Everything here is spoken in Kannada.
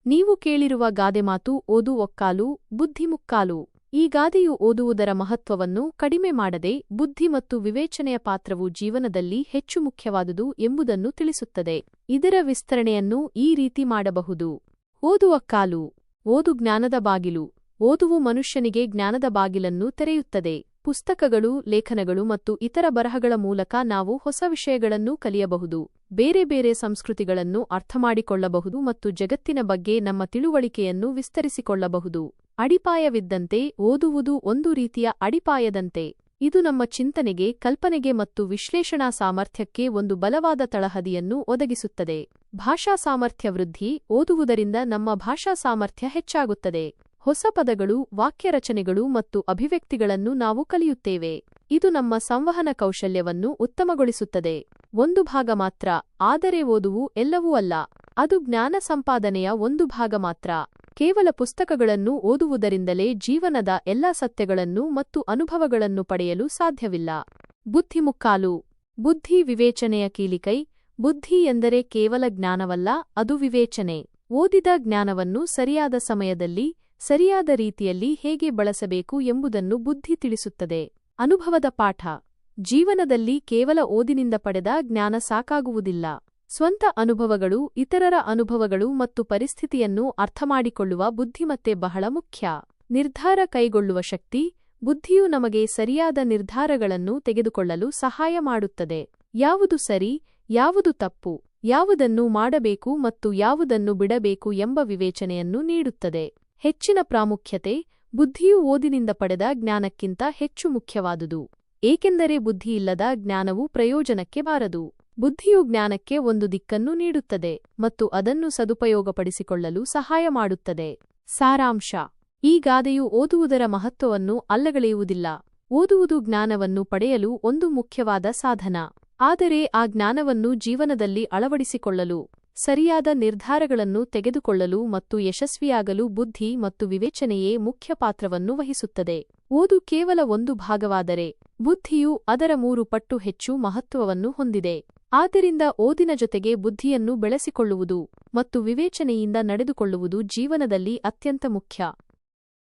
ನೀವು ಕೇಳಿರುವ ಗಾದೆ ಮಾತು ಓದು ಒಕ್ಕಾಲು ಬುದ್ಧಿ ಮುಕ್ಕಾಲು. ಈ ಗಾದೆಯು ಓದುವುದರ ಮಹತ್ವವನ್ನು ಕಡಿಮೆ ಮಾಡದೆ ಬುದ್ಧಿ ಮತ್ತು ವಿವೇಚನೆಯ ಪಾತ್ರವು ಜೀವನದಲ್ಲಿ ಹೆಚ್ಚು ಮುಖ್ಯವಾದುದು ಎಂಬುದನ್ನು ತಿಳಿಸುತ್ತದೆ. ಇದರ ವಿಸ್ತರಣೆಯನ್ನು ಈ ರೀತಿ ಮಾಡಬಹುದು. ಓದು ಒಕ್ಕಾಲು. ಓದು ಜ್ಞಾನದ ಬಾಗಿಲು. ಓದುವು ಮನುಷ್ಯನಿಗೆ ಜ್ಞಾನದ ಬಾಗಿಲನ್ನು ತೆರೆಯುತ್ತದೆ. ಪುಸ್ತಕಗಳು, ಲೇಖನಗಳು ಮತ್ತು ಇತರ ಬರಹಗಳ ಮೂಲಕ ನಾವು ಹೊಸ ವಿಷಯಗಳನ್ನು ಕಲಿಯಬಹುದು, ಬೇರೆ ಬೇರೆ ಸಂಸ್ಕೃತಿಗಳನ್ನು ಅರ್ಥಮಾಡಿಕೊಳ್ಳಬಹುದು ಮತ್ತು ಜಗತ್ತಿನ ಬಗ್ಗೆ ನಮ್ಮ ತಿಳುವಳಿಕೆಯನ್ನು ವಿಸ್ತರಿಸಿಕೊಳ್ಳಬಹುದು. ಅಡಿಪಾಯವಿದ್ದಂತೆ ಓದುವುದು ಒಂದು ರೀತಿಯ ಅಡಿಪಾಯದಂತೆ. ಇದು ನಮ್ಮ ಚಿಂತನೆಗೆ, ಕಲ್ಪನೆಗೆ ಮತ್ತು ವಿಶ್ಲೇಷಣಾ ಸಾಮರ್ಥ್ಯಕ್ಕೆ ಒಂದು ಬಲವಾದ ತಳಹದಿಯನ್ನು ಒದಗಿಸುತ್ತದೆ. ಭಾಷಾ ಸಾಮರ್ಥ್ಯ ವೃದ್ಧಿ. ಓದುವುದರಿಂದ ನಮ್ಮ ಭಾಷಾ ಸಾಮರ್ಥ್ಯ ಹೆಚ್ಚಾಗುತ್ತದೆ. ಹೊಸ ಪದಗಳು, ವಾಕ್ಯರಚನೆಗಳು ಮತ್ತು ಅಭಿವ್ಯಕ್ತಿಗಳನ್ನು ನಾವು ಕಲಿಯುತ್ತೇವೆ. ಇದು ನಮ್ಮ ಸಂವಹನ ಕೌಶಲ್ಯವನ್ನು ಉತ್ತಮಗೊಳಿಸುತ್ತದೆ. ಒಂದು ಭಾಗ ಮಾತ್ರ. ಆದರೆ ಓದುವು ಎಲ್ಲವೂ ಅಲ್ಲ. ಅದು ಜ್ಞಾನ ಸಂಪಾದನೆಯ ಒಂದು ಭಾಗ ಮಾತ್ರ. ಕೇವಲ ಪುಸ್ತಕಗಳನ್ನು ಓದುವುದರಿಂದಲೇ ಜೀವನದ ಎಲ್ಲಾ ಸತ್ಯಗಳನ್ನು ಮತ್ತು ಅನುಭವಗಳನ್ನು ಪಡೆಯಲು ಸಾಧ್ಯವಿಲ್ಲ. ಬುದ್ಧಿ ಮುಕ್ಕಾಲು. ಬುದ್ಧಿ ವಿವೇಚನೆಯ ಕೀಲಿಕೈ. ಬುದ್ಧಿ ಎಂದರೆ ಕೇವಲ ಜ್ಞಾನವಲ್ಲ, ಅದು ವಿವೇಚನೆ. ಓದಿದ ಜ್ಞಾನವನ್ನು ಸರಿಯಾದ ಸಮಯದಲ್ಲಿ, ಸರಿಯಾದ ರೀತಿಯಲ್ಲಿ ಹೇಗೆ ಬಳಸಬೇಕು ಎಂಬುದನ್ನು ಬುದ್ಧಿ ತಿಳಿಸುತ್ತದೆ. ಅನುಭವದ ಪಾಠ. ಜೀವನದಲ್ಲಿ ಕೇವಲ ಓದಿನಿಂದ ಪಡೆದ ಜ್ಞಾನ ಸಾಕಾಗುವುದಿಲ್ಲ. ಸ್ವಂತ ಅನುಭವಗಳು, ಇತರರ ಅನುಭವಗಳು ಮತ್ತು ಪರಿಸ್ಥಿತಿಯನ್ನು ಅರ್ಥಮಾಡಿಕೊಳ್ಳುವ ಬುದ್ಧಿಮತ್ತೆ ಬಹಳ ಮುಖ್ಯ. ನಿರ್ಧಾರ ಕೈಗೊಳ್ಳುವ ಶಕ್ತಿ. ಬುದ್ಧಿಯು ನಮಗೆ ಸರಿಯಾದ ನಿರ್ಧಾರಗಳನ್ನು ತೆಗೆದುಕೊಳ್ಳಲು ಸಹಾಯ ಮಾಡುತ್ತದೆ. ಯಾವುದು ಸರಿ, ಯಾವುದು ತಪ್ಪು, ಯಾವುದನ್ನು ಮಾಡಬೇಕು ಮತ್ತು ಯಾವುದನ್ನು ಬಿಡಬೇಕು ಎಂಬ ವಿವೇಚನೆಯನ್ನು ನೀಡುತ್ತದೆ. ಹೆಚ್ಚಿನ ಪ್ರಾಮುಖ್ಯತೆ. ಬುದ್ಧಿಯು ಓದಿನಿಂದ ಪಡೆದ ಜ್ಞಾನಕ್ಕಿಂತ ಹೆಚ್ಚು ಮುಖ್ಯವಾದುದು, ಏಕೆಂದರೆ ಬುದ್ಧಿಯಿಲ್ಲದ ಜ್ಞಾನವು ಪ್ರಯೋಜನಕ್ಕೆ ಬಾರದು. ಬುದ್ಧಿಯು ಜ್ಞಾನಕ್ಕೆ ಒಂದು ದಿಕ್ಕನ್ನು ನೀಡುತ್ತದೆ ಮತ್ತು ಅದನ್ನು ಸದುಪಯೋಗಪಡಿಸಿಕೊಳ್ಳಲು ಸಹಾಯ ಮಾಡುತ್ತದೆ. ಸಾರಾಂಶ. ಈ ಗಾದೆಯು ಓದುವುದರ ಮಹತ್ವವನ್ನು ಅಲ್ಲಗಳೆಯುವುದಿಲ್ಲ. ಓದುವುದು ಜ್ಞಾನವನ್ನು ಪಡೆಯಲು ಒಂದು ಮುಖ್ಯವಾದ ಸಾಧನ. ಆದರೆ ಆ ಜ್ಞಾನವನ್ನು ಜೀವನದಲ್ಲಿ ಅಳವಡಿಸಿಕೊಳ್ಳಲು, ಸರಿಯಾದ ನಿರ್ಧಾರಗಳನ್ನು ತೆಗೆದುಕೊಳ್ಳಲು ಮತ್ತು ಯಶಸ್ವಿಯಾಗಲು ಬುದ್ಧಿ ಮತ್ತು ವಿವೇಚನೆಯೇ ಮುಖ್ಯ ಪಾತ್ರವನ್ನು ವಹಿಸುತ್ತದೆ. ಓದು ಕೇವಲ ಒಂದು ಭಾಗವಾದರೆ, ಬುದ್ಧಿಯು ಅದರ 3 ಪಟ್ಟು ಹೆಚ್ಚು ಮಹತ್ವವನ್ನು ಹೊಂದಿದೆ. ಆದ್ದರಿಂದ ಓದಿನ ಜೊತೆಗೆ ಬುದ್ಧಿಯನ್ನು ಬೆಳೆಸಿಕೊಳ್ಳುವುದು ಮತ್ತು ವಿವೇಚನೆಯಿಂದ ನಡೆದುಕೊಳ್ಳುವುದು ಜೀವನದಲ್ಲಿ ಅತ್ಯಂತ ಮುಖ್ಯ.